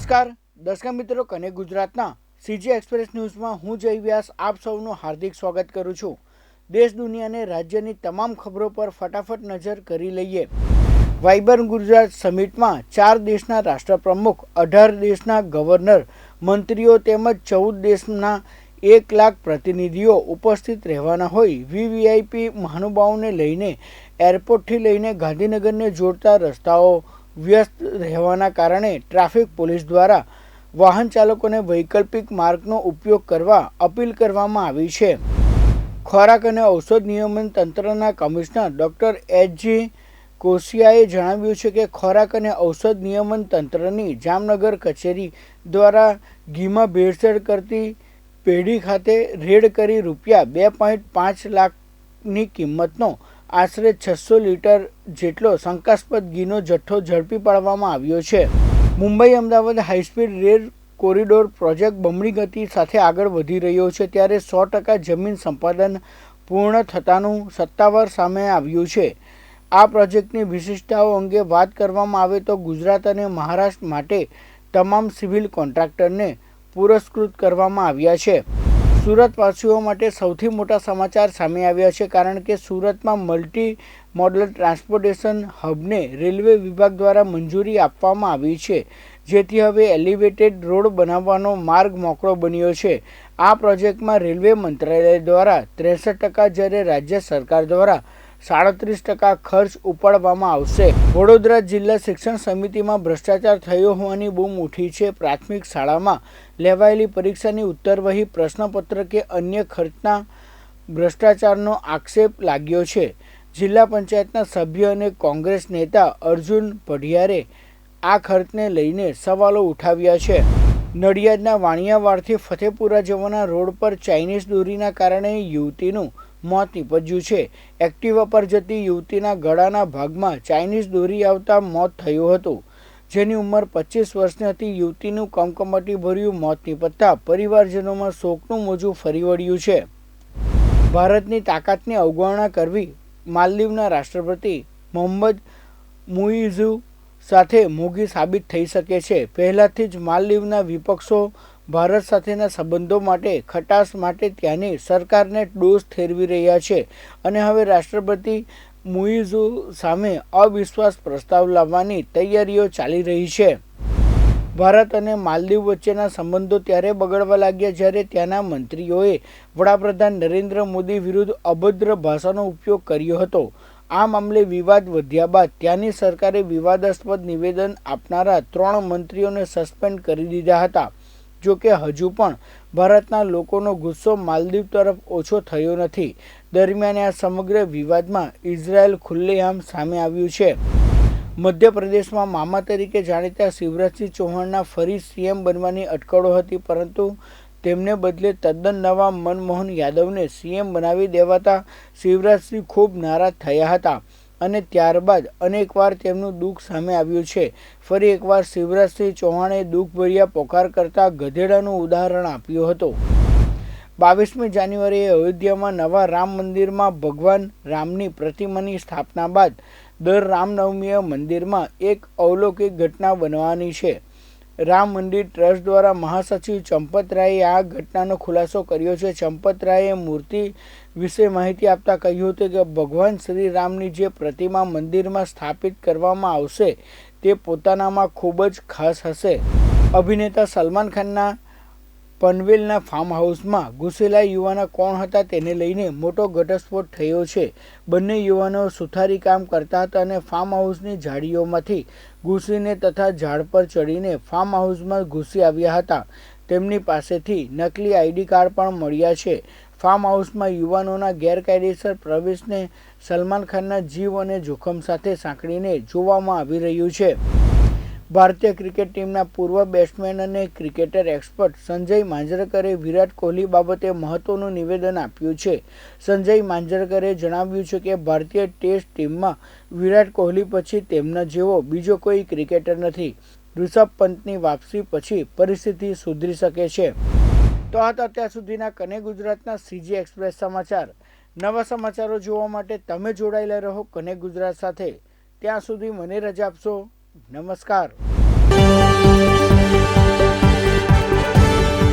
નમસ્કાર દર્શક મિત્રો, કનેક્ટ ગુજરાતના સીજી એક્સપ્રેસ ન્યૂઝમાં હું જય વ્યાસ આપ સૌનું હાર્દિક સ્વાગત કરું છું। દેશ દુનિયા અને રાજ્યની તમામ ખબરો પર ફટાફટ નજર કરી લઈએ। વાઇબ્રન્ટ ગુજરાત સમિટમાં 4 દેશના રાષ્ટ્રપ્રમુખ, 18 દેશના ગવર્નર, મંત્રીઓ તેમજ 14 દેશના 1 લાખ પ્રતિનિધિઓ ઉપસ્થિત રહેવાના હોય। વીવીઆઈપી મહાનુભાવોને લઈને એરપોર્ટથી લઈને ગાંધીનગરને જોડતા રસ્તાઓ વ્યસ્ત રહેવાના કારણે ટ્રાફિક પોલીસ દ્વારા વાહન ચાલકોને વૈકલ્પિક માર્ગનો ઉપયોગ કરવા અપીલ કરવામાં આવી છે। ખોરાક અને ઔષધ નિયમન તંત્રના કમિશનર ડોક્ટર એચ.જી. કોશિયાએ જણાવ્યું છે કે ખોરાક અને ઔષધ નિયમન તંત્રની જામનગર કચેરી દ્વારા ઘીમાં ભેળસેળ કરતી પેઢી ખાતે રેડ કરી રૂપિયા 2.5 લાખની કિંમતનો આશરે 600 લીટર જેટલો શંકાસ્પદ ઘીનો જથ્થો ઝડપી પાડવામાં આવ્યો છે। Mumbai Ahmedabad high speed rail corridor project બમણી ગતિ સાથે આગળ વધી રહ્યો છે, ત્યારે 100% જમીન સંપાદન પૂર્ણ થતાનું સત્તાવાર સામે આવ્યું છે। આ પ્રોજેક્ટની વિશિષ્ટતાઓ અંગે વાત કરવામાં આવે તો ગુજરાત અને મહારાષ્ટ્ર માટે તમામ સિવિલ કોન્ટ્રાક્ટરને પુરસ્કૃત કરવામાં આવ્યા છે। સુરતવાસીઓ માટે સૌથી મોટા સમાચાર સામે આવ્યા છે, કારણ કે સુરતમાં મલ્ટી મોડલ ટ્રાન્સપોર્ટેશન હબને રેલવે વિભાગ દ્વારા મંજૂરી આપવામાં આવી છે, જેથી હવે એલિવેટેડ રોડ બનાવવાનો માર્ગ મોકળો બન્યો છે। આ પ્રોજેક્ટમાં રેલવે મંત્રાલય દ્વારા 63%, જ્યારે રાજ્ય સરકાર દ્વારા 37% ખર્ચ ઉપાડવામાં આવશે। વડોદરા જિલ્લા શિક્ષણ સમિતિમાં ભ્રષ્ટાચાર થયો હોવાની બૂમ ઉઠી છે। પ્રાથમિક શાળામાં લેવાયેલી પરીક્ષાની ઉત્તરવહી, પ્રશ્નપત્ર કે અન્ય ખર્ચના ભ્રષ્ટાચારનો આક્ષેપ લાગ્યો છે। જિલ્લા પંચાયતના સભ્ય અને કોંગ્રેસ નેતા અર્જુન પઢિયારે આ ખર્ચને લઈને સવાલો ઉઠાવ્યા છે। નડિયાદના વાણિયાવાડથી ફતેપુરા જવાના રોડ પર ચાઇનીઝ દોરીના કારણે યુવતીનું મોત નીપજ્યું છે। એક્ટિવા પર જતી યુવતીના ગળાના ભાગમાં ચાઇનીઝ દોરી આવતા મોત થયું હતું, જેની ઉંમર 25 વર્ષની હતી। યુવતીનું કમકમાટી ભર્યું મોત નીપજતા પરિવારજનોમાં શોકનું મોજું ફરી વળ્યું છે। ભારતની તાકાતની અવગણના કરવી માલદીવના રાષ્ટ્રપતિ મોહમ્મદ મુઇઝુ સાથે મોંઘી સાબિત થઈ શકે છે। પહેલાથી જ માલદીવના વિપક્ષો ભારત સાથેના સંબંધો માટે ખટાશ માટે ત્યાંની સરકારને ડોસ ઠેરવી રહ્યા છે, અને હવે રાષ્ટ્રપતિ મુઇઝુ સામે અવિશ્વાસ પ્રસ્તાવ લાવવાની તૈયારીઓ ચાલી રહી છે। ભારત અને માલદીવ વચ્ચેના સંબંધો ત્યારે બગડવા લાગ્યા જ્યારે ત્યાંના મંત્રીઓએ વડાપ્રધાન નરેન્દ્ર મોદી વિરુદ્ધ અભદ્ર ભાષાનો ઉપયોગ કર્યો હતો। આ મામલે વિવાદ વધ્યા બાદ ત્યાંની સરકારે વિવાદાસ્પદ નિવેદન આપનારા 3 મંત્રીઓને સસ્પેન્ડ કરી દીધા હતા। જોકે હજુ પણ ભારતના લોકોનો ગુસ્સો માલદીવ તરફ ઓછો થયો નથી। દરમિયાન આ સમગ્ર વિવાદમાં ઇઝરાયલ ખુલ્લેઆમ સામે આવ્યું છે। મધ્યપ્રદેશમાં મામા તરીકે જાણીતા શિવરાજસિંહ ચૌહાણના ફરી સીએમ બનવાની અટકળો હતી, પરંતુ તેમને બદલે તદ્દન નવા મનમોહન યાદવને સીએમ બનાવી દેવાતા શિવરાજસિંહ ખૂબ નારાજ થયા હતા, અને ત્યારબાદ અનેકવાર તેમનું દુઃખ સામે આવ્યું છે। ફરી એકવાર શિવરાજસિંહ ચૌહાણે દુઃખભર્યા પોકાર કરતા ગધેડાનું ઉદાહરણ આપ્યું હતું। 22મી જાન્યુઆરીએ અયોધ્યામાં નવા રામ મંદિરમાં ભગવાન રામની પ્રતિમાની સ્થાપના બાદ દર રામનવમીએ મંદિરમાં એક અલૌકિક ઘટના બનવાની છે। રામ મંદિર ટ્રસ્ટ દ્વારા મહાસચિવ ચંપત રાયે આ ઘટનાનો ખુલાસો કર્યો છે। ચંપત રાયે મૂર્તિ વિશે માહિતી આપતા કહ્યું હતું કે ભગવાન શ્રી રામની જે પ્રતિમા મંદિરમાં સ્થાપિત કરવામાં આવશે તે પોતાનામાં ખૂબ જ ખાસ હશે। અભિનેતા સલમાન ખાનના પનવેલના ફાર્મ હાઉસમાં ઘૂસેલા યુવાનો કોણ હતા તેને લઈને મોટો ઘટસ્ફોટ થયો છે। બંને યુવાનો સુથારી કામ કરતા હતા અને ફાર્મ હાઉસની ઝાડીઓમાંથી ઘૂસીને તથા ઝાડ પર ચડીને ફાર્મ હાઉસમાં ઘૂસી આવ્યા હતા। તેમની પાસેથી નકલી આઈડી કાર્ડ પણ મળ્યા છે। ફાર્મ હાઉસમાં યુવાનોના ગેરકાયદેસર પ્રવેશને સલમાન ખાનના જીવ અને જોખમ સાથે સાંકળીને જોવામાં આવી રહ્યું છે। ભારતીય ક્રિકેટ ટીમના પૂર્વ બેટ્સમેન અને ક્રિકેટર એક્સપર્ટ સંજય માંજરેકરે વિરાટ કોહલી બાબતે મહત્વનું નિવેદન આપ્યું છે। સંજય માંજરેકરે જણાવ્યું છે કે ભારતીય ટેસ્ટ ટીમમાં વિરાટ કોહલી પછી તેમના જેવો બીજો કોઈ ક્રિકેટર નથી। ઋષભ પંતની વાપસી પછી પરિસ્થિતિ સુધરી શકે છે। તો આ હતા અત્યાર સુધીના કનેક્ટ ગુજરાતના સીજી એક્સપ્રેસ સમાચાર। નવા સમાચારો જોવા માટે તમે જોડાયેલા રહો કનેક્ટ ગુજરાત સાથે। ત્યાં સુધી મને રજા આપશો। નમસ્કાર।